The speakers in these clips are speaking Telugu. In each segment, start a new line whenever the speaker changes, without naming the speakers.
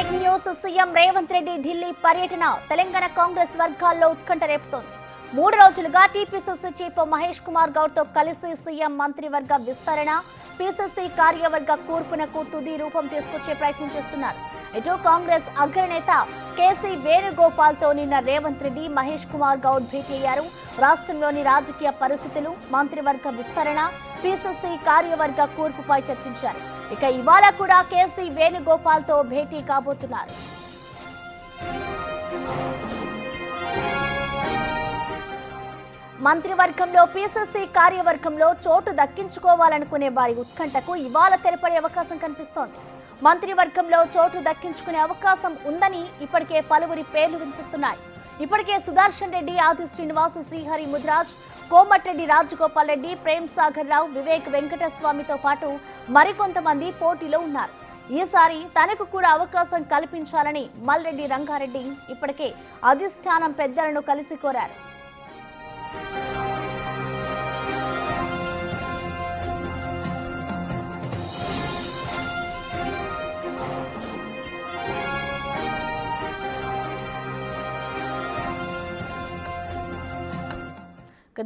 Breaking news. CM Revanth Reddy Delhi పర్యటన తెలంగాణ కాంగ్రెస్ వర్గాల్లో ఉత్కంఠ రేపుతోంది. 3 రోజులుగా టీపీసీసీ చీఫ్ మహేష్ కుమార్ గౌడ్ తో కలిసి సీఎం మంత్రివర్గ విస్తరణ, పీసీసీ కార్యవర్గ కూర్పునకు తుది రూపం తీసుకొచ్చే ప్రయత్నం చేస్తున్నారు. ఇటు కాంగ్రెస్ అగ్రనేత కేసీ వేణుగోపాల్ తో నిన్న రేవంత్ రెడ్డి, మహేష్ కుమార్ గౌడ్ భేటీ అయ్యారు. రాష్ట్రంలోని రాజకీయ పరిస్థితులు, మంత్రివర్గ విస్తరణ, పీసీసీ కార్యవర్గ కూర్పుపై చర్చించారు. ఇక ఇవాళ కూడా కేసీ వేణుగోపాల్ తో భేటీ కాబోతున్నారు. మంత్రివర్గంలో, పీసీసీ కార్యవర్గంలో చోటు దక్కించుకోవాలనుకునే వారి ఉత్కంఠకు ఇవాళ తెరపడే అవకాశం కనిపిస్తోంది. మంత్రివర్గంలో చోటు దక్కించుకునే అవకాశం ఉందని ఇప్పటికే పలువురి పేర్లు వినిపిస్తున్నాయి. ఇప్పటికే సుదర్శన్ రెడ్డి, ఆది శ్రీనివాస్, శ్రీహరి ముదిరాజ్, కోమటిరెడ్డి రాజగోపాల్ రెడ్డి, ప్రేమ్ సాగర్ రావు, వివేక్ వెంకటస్వామితో పాటు మరికొంతమంది పోటీలో ఉన్నారు. ఈసారి తనకు కూడా అవకాశం కల్పించాలని మల్రెడ్డి రంగారెడ్డి ఇప్పటికే అధిష్టానం పెద్దలను కలిసి కోరారు.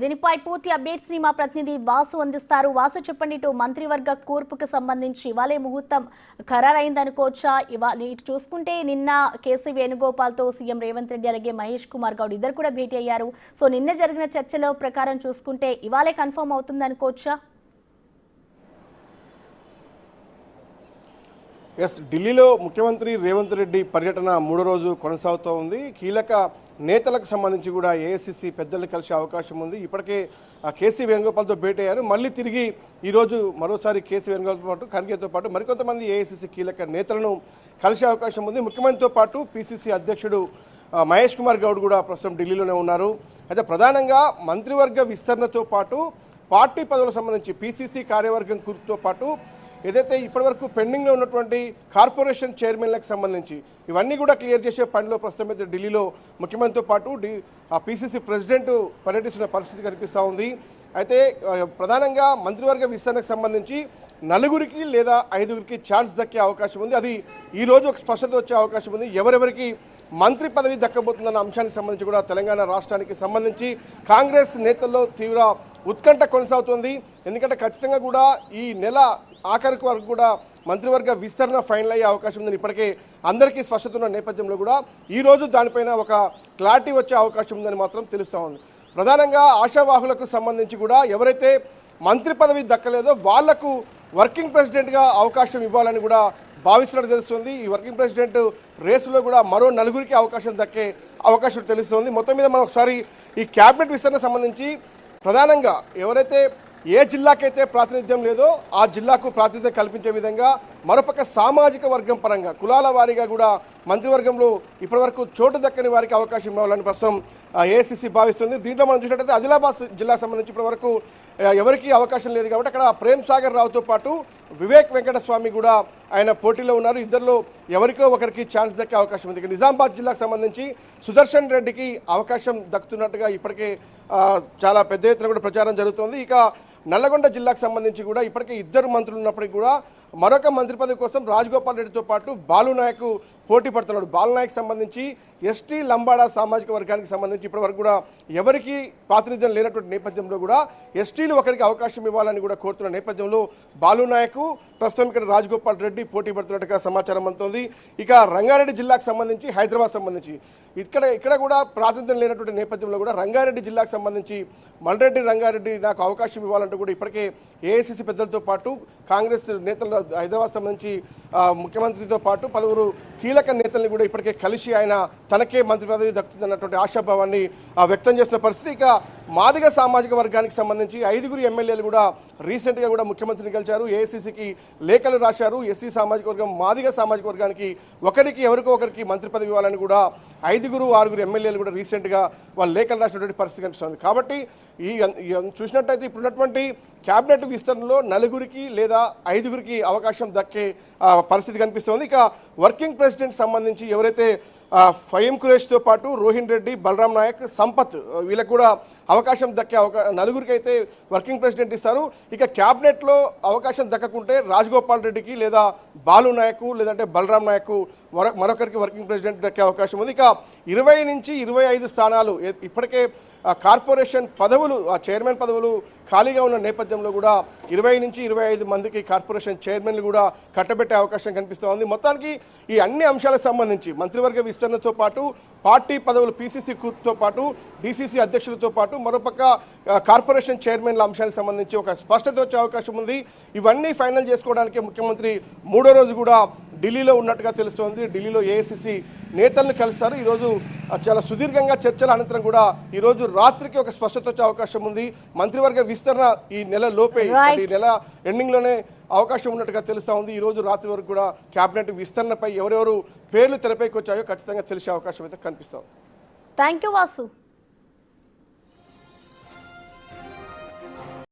దీనిపై పూర్తి అప్డేట్స్ ని మా ప్రతినిధి వాసు అందిస్తారు. వాసు, చెప్పండి, ఇటు మంత్రివర్గ కూర్పుకు సంబంధించి ఇవాళే ముహూర్తం ఖరారైందనుకోవచ్చా? ఇవాళ ఇటు చూసుకుంటే నిన్న కేసీ వేణుగోపాల్ తో సీఎం రేవంత్ రెడ్డి అలాగే మహేష్ కుమార్ గౌడ్ ఇద్దరు కూడా భేటీ అయ్యారు. సో నిన్న జరిగిన చర్చల ప్రకారం చూసుకుంటే ఇవాళే కన్ఫర్మ్ అవుతుంది అనుకోవచ్చా?
ఎస్, ఢిల్లీలో ముఖ్యమంత్రి రేవంత్ రెడ్డి పర్యటన 3వ రోజు కొనసాగుతూ ఉంది. కీలక నేతలకు సంబంధించి కూడా ఏఐసీసీ పెద్దలు కలిసే అవకాశం ఉంది. ఇప్పటికే కేసీ వేణుగోపాల్తో భేటీ అయ్యారు. మళ్ళీ తిరిగి ఈరోజు మరోసారి కేసీ వేణుగోపాల్తో పాటు ఖర్గేతో పాటు మరికొంతమంది ఏఐసీసీ కీలక నేతలను కలిసే అవకాశం ఉంది. ముఖ్యమంత్రితో పాటు పీసీసీ అధ్యక్షుడు మహేష్ కుమార్ గౌడ్ కూడా ప్రస్తుతం ఢిల్లీలోనే ఉన్నారు. అయితే ప్రధానంగా మంత్రివర్గ విస్తరణతో పాటు పార్టీ పదవులకు సంబంధించి పీసీసీ కార్యవర్గం కూర్పుతో పాటు ఏదైతే ఇప్పటివరకు పెండింగ్లో ఉన్నటువంటి కార్పొరేషన్ చైర్మన్లకు సంబంధించి ఇవన్నీ కూడా క్లియర్ చేసే పనిలో ప్రస్తుతం అయితే ఢిల్లీలో ముఖ్యమంత్రితో పాటు పీసీసీ ప్రెసిడెంట్ పర్యటిస్తున్న పరిస్థితి కనిపిస్తూ ఉంది. అయితే ప్రధానంగా మంత్రివర్గ విస్తరణకు సంబంధించి 4 లేదా 5 ఛాన్స్ దక్కే అవకాశం ఉంది. అది ఈరోజు ఒక స్పష్టత వచ్చే అవకాశం ఉంది. ఎవరెవరికి మంత్రి పదవి దక్కబోతుందన్న అంశానికి సంబంధించి కూడా తెలంగాణ రాష్ట్రానికి సంబంధించి కాంగ్రెస్ నేతల్లో తీవ్ర ఉత్కంఠ కొనసాగుతుంది. ఎందుకంటే ఖచ్చితంగా కూడా ఈ నెల ఆఖరికి వరకు కూడా మంత్రివర్గ విస్తరణ ఫైనల్ అయ్యే అవకాశం ఉందని ఇప్పటికే అందరికీ స్పష్టత ఉన్న నేపథ్యంలో కూడా ఈరోజు దానిపైన ఒక క్లారిటీ వచ్చే అవకాశం ఉందని మాత్రం తెలుస్తూ ఉంది. ప్రధానంగా ఆశావాహులకు సంబంధించి కూడా ఎవరైతే మంత్రి పదవి దక్కలేదో వాళ్లకు వర్కింగ్ ప్రెసిడెంట్గా అవకాశం ఇవ్వాలని కూడా భావిస్తున్నట్టు తెలుస్తుంది. ఈ వర్కింగ్ ప్రెసిడెంట్ రేసులో కూడా మరో 4 అవకాశం దక్కే అవకాశం తెలుస్తుంది. మొత్తం మీద మనం ఒకసారి ఈ క్యాబినెట్ విస్తరణ సంబంధించి ప్రధానంగా ఎవరైతే ఏ జిల్లాకైతే ప్రాతినిధ్యం లేదో ఆ జిల్లాకు ప్రాతినిధ్యం కల్పించే విధంగా మరోపక్క సామాజిక వర్గం పరంగా కులాల వారీగా కూడా మంత్రివర్గంలో ఇప్పటివరకు చోటు దక్కని వారికి అవకాశం ఇవ్వాలని ప్రస్తుతం ఏఐసీసీ భావిస్తుంది. దీంట్లో మనం చూసినట్టయితే ఆదిలాబాద్ జిల్లాకు సంబంధించి ఇప్పటివరకు ఎవరికి అవకాశం లేదు కాబట్టి అక్కడ ప్రేమ్ సాగర్ రావుతో పాటు వివేక్ వెంకటస్వామి కూడా ఆయన పోటీలో ఉన్నారు. ఇద్దరిలో ఎవరికో ఒకరికి ఛాన్స్ దక్కే అవకాశం ఉంది. నిజామాబాద్ జిల్లాకు సంబంధించి సుదర్శన్ రెడ్డికి అవకాశం దక్కుతున్నట్టుగా ఇప్పటికే చాలా పెద్ద ఎత్తున కూడా ప్రచారం జరుగుతోంది. ఇక నల్లగొండ జిల్లాకు సంబంధించి కూడా ఇప్పటికే 2 మంత్రులు ఉన్నప్పటికీ కూడా మరొక మంత్రి పదవి కోసం రాజగోపాల్ రెడ్డితో పాటు బాలునాయక్ పోటీ పడుతున్నాడు. బాలునాయక్ సంబంధించి ఎస్టీ లంబాడా సామాజిక వర్గానికి సంబంధించి ఇప్పటివరకు కూడా ఎవరికి ప్రాతినిధ్యం లేనటువంటి నేపథ్యంలో కూడా ఎస్టీలు ఒకరికి అవకాశం ఇవ్వాలని కూడా కోరుతున్న నేపథ్యంలో బాలునాయక్ ప్రస్తుతం ఇక్కడ రాజగోపాల్ రెడ్డి పోటీ పడుతున్నట్టుగా సమాచారం అందుతోంది. ఇక రంగారెడ్డి జిల్లాకు సంబంధించి హైదరాబాద్ సంబంధించి ఇక్కడ కూడా ప్రాతినిధ్యం లేనటువంటి నేపథ్యంలో కూడా రంగారెడ్డి జిల్లాకు సంబంధించి మల్రెడ్డి రంగారెడ్డి నాకు అవకాశం ఇవ్వాలంటూ కూడా ఇప్పటికే ఏఐసీసీ పెద్దలతో పాటు కాంగ్రెస్ నేతలు హైదరాబాద్ సంబంధించి ముఖ్యమంత్రితో పాటు పలువురు కీలక నేతల్ని కూడా ఇప్పటికే కలిసి ఆయన తనకే మంత్రి పదవి దక్కుతుందన్నటువంటి ఆశాభావాన్ని వ్యక్తం చేస్తున్న పరిస్థితి. ఇక మాదిగ సామాజిక వర్గానికి సంబంధించి 5 ఎమ్మెల్యేలు కూడా రీసెంట్గా కూడా ముఖ్యమంత్రిని కలిశారు. ఏఐసీసీకి లేఖలు రాశారు. ఎస్సీ సామాజిక వర్గం, మాదిగ సామాజిక వర్గానికి ఎవరికో ఒకరికి మంత్రి పదవి ఇవ్వాలని కూడా 5-6 ఎమ్మెల్యేలు కూడా రీసెంట్గా వాళ్ళు లేఖలు రాసినటువంటి పరిస్థితి కనిపిస్తుంది. కాబట్టి ఈ చూసినట్టయితే ఇప్పుడున్నటువంటి మళ్ళీ క్యాబినెట్ విస్తరణలో 4 లేదా 5 అవకాశం దక్కే పరిస్థితి కనిపిస్తోంది. ఇక వర్కింగ్ ప్రెసిడెంట్ సంబంధించి ఎవరైతే ఫయీం ఖురేషితో పాటు రోహిన్ రెడ్డి, బలరాం నాయక్, సంపత్ వీళ్ళకు కూడా అవకాశం దక్కే 4 అయితే వర్కింగ్ ప్రెసిడెంట్ ఇస్తారు. ఇక క్యాబినెట్లో అవకాశం దక్కకుంటే రాజగోపాల్ రెడ్డికి లేదా బాలు నాయక్ లేదంటే బలరాం నాయక్ మరొకరికి వర్కింగ్ ప్రెసిడెంట్ దక్కే అవకాశం ఉంది. ఇక 20 నుంచి 25 స్థానాలు ఇప్పటికే కార్పొరేషన్ పదవులు, చైర్మన్ పదవులు ఖాళీగా ఉన్న నేపథ్యంలో కూడా 20 నుంచి 25 మందికి కార్పొరేషన్ చైర్మన్లు కూడా కట్టబెట్టే అవకాశం కనిపిస్తోంది. మొత్తానికి ఈ అన్ని అంశాలకు సంబంధించి మంత్రివర్గ విస్తరణతో పాటు పార్టీ పదవులు పీసీసీ కూర్పుతో పాటు డీసీసీ అధ్యక్షులతో పాటు మరోపక్క కార్పొరేషన్ చైర్మన్ల అంశానికి సంబంధించి ఒక స్పష్టత వచ్చే అవకాశం ఉంది. ఇవన్నీ ఫైనల్ చేసుకోవడానికి ముఖ్యమంత్రి 3వ రోజు కూడా ఢిల్లీలో ఉన్నట్టుగా తెలుస్తోంది. ఢిల్లీలో ఏఐసీసీ నేతలను కలుస్తారు. ఈరోజు చాలా సుదీర్ఘంగా చర్చల అనంతరం కూడా ఈరోజు రాత్రికి ఒక స్పష్టత వచ్చే అవకాశం ఉంది. మంత్రివర్గ విస్తరణ ఈ నెల లోపే, ఈ నెల ఎండింగ్లోనే అవకాశం ఉన్నట్టుగా తెలుస్తూ ఉంది. ఈ రోజు రాత్రి వరకు కూడా క్యాబినెట్ విస్తరణపై ఎవరెవరు పేర్లు తెరపైకి వచ్చాయో ఖచ్చితంగా తెలిసే అవకాశం అయితే కనిపిస్తుంది.
Thank you Vasu.